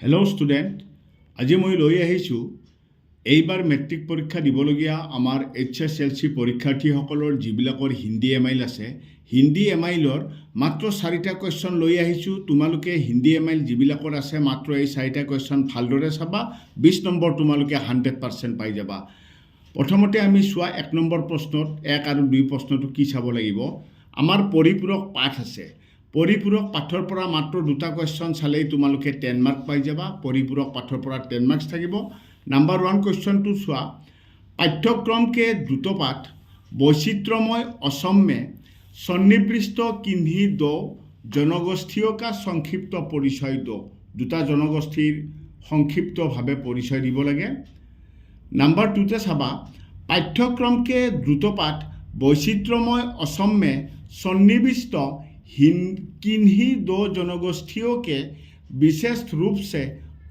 Hello' student, আজি মই লৈ আহিছোঁ এইবাৰ মেট্ৰিক পৰীক্ষা দিবলগীয়া আমাৰ HSLC পৰীক্ষাৰ্থীসকলৰ যিবিলাকৰ হিন্দী এমাইল আছে, হিন্দী এমাইলৰ মাত্ৰ 4টা কুৱেশ্যন লৈ আহিছোঁ। তোমালোকে হিন্দী এমাইল যিবিলাকৰ আছে মাত্ৰ এই 4টা কুৱেশ্যন ভালদৰে চাবা। 20 নম্বৰ তোমালোকে 100% পাই যাবা। প্ৰথমতে আমি চোৱা 1 নম্বৰ প্ৰশ্নত 1 আৰু 2 প্ৰশ্নটো কি চাব লাগিব। আমাৰ পৰিপূৰক পাঠ আছে। পৰিপূৰক পাঠৰ পৰা মাত্ৰ 2টা কুৱেশ্যন চালেই তোমালোকে 10 মাৰ্ক পাই যাবা। পৰিপূৰক পাঠৰ পৰা 10 মাৰ্কছ থাকিব। নাম্বাৰ 1 কুৱেশ্যনটো চোৱা। পাঠ্যক্ৰমকে দ্ৰুতপাঠ বৈচিত্ৰ্যময় অসম में সন্নিৱিষ্ট কিন্হি দো জনগোষ্ঠীয় কা সংক্ষিপ্ত পৰিচয় দো। 2টা জনগোষ্ঠীৰ সংক্ষিপ্তভাৱে পৰিচয় দিব লাগে। নাম্বাৰ 2তে চাবা। পাঠ্যক্ৰমকে দ্ৰুতপাঠ বৈচিত্ৰ্যময় অসम में सन्निविष्ट किन्ही दो जनगोष्ठियों के विशेष रूप से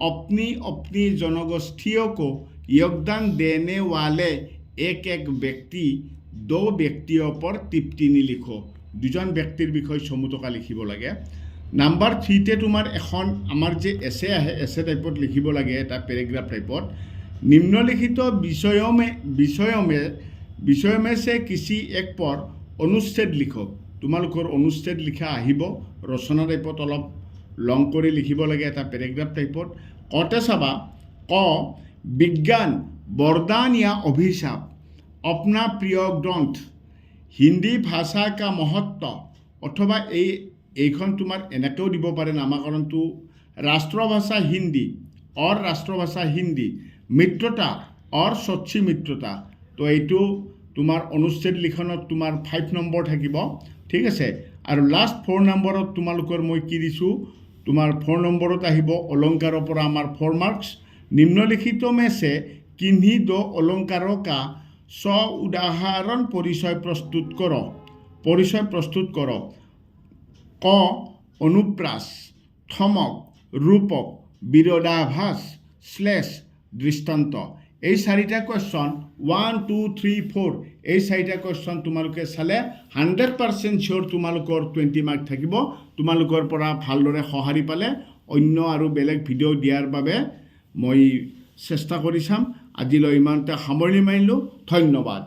अपनी अपनी जनगोष्ठियों को योगदान देने वाले एक एक व्यक्ति दो व्यक्तियों पर टिप्पणी लिखो। 2জন ব্যক্তিৰ বিষয়ে চমুটকা লিখিব লাগে। নাম্বাৰ 3তে তোমাৰ এখন আমাৰ যে এছে আহে, এছে টাইপত লিখিব লাগে, এটা পেৰেগ্ৰাফ টাইপত। निम्नलिखित विषयों में से किसी एक पर अनुच्छेद लिखो। তোমালোকৰ অনুচ্ছেদ লিখা আহিব। ৰচনা টাইপত অলপ লং কৰি লিখিব লাগে, এটা পেৰেগ্ৰাফ টাইপত। কতে চাবা। ক বিজ্ঞান वरदान या अभिशाप अपना प्रिय ग्रंथ हिंदी भाषा का महत्व अथवा এইখন তোমাৰ এনেকৈও দিব পাৰে নামাকৰণটো। राष्ट्रभाषा हिंदी और राष्ट्रभाषा हिंदी मित्रता और सच्ची मित्रता। तो এইটো তোমাৰ অনুচ্ছেদ লিখনত তোমাৰ 5 নম্বৰ থাকিব। ঠিক আছে। আৰু লাষ্ট 4 নম্বৰত তোমালোকৰ মই কি দিছোঁ, তোমাৰ 4 নম্বৰত আহিব অলংকাৰৰ পৰা আমাৰ 4 মাৰ্কছ। निम्नलिखित में से किन्हीं दो अलंकारों का उदाहरण परिचय प्रस्तुत करो। परिचय प्रस्तुत करो। क अनुप्रास, थमक, रूपक, विरोधाभास, श्लेष, दृष्टाন্ত। এই 4টা কুৱেশ্যন 1 2 3 4 এই 4টা কুৱেশ্যন তোমালোকে চালে 100% চিয়'ৰ তোমালোকৰ 20 মাৰ্ক থাকিব। তোমালোকৰ পৰা ভালদৰে সঁহাৰি পালে অন্য আৰু বেলেগ ভিডিঅ' দিয়াৰ বাবে মই চেষ্টা কৰি চাম। আজিলৈ ইমানতে সামৰণি মাৰিলোঁ। ধন্যবাদ।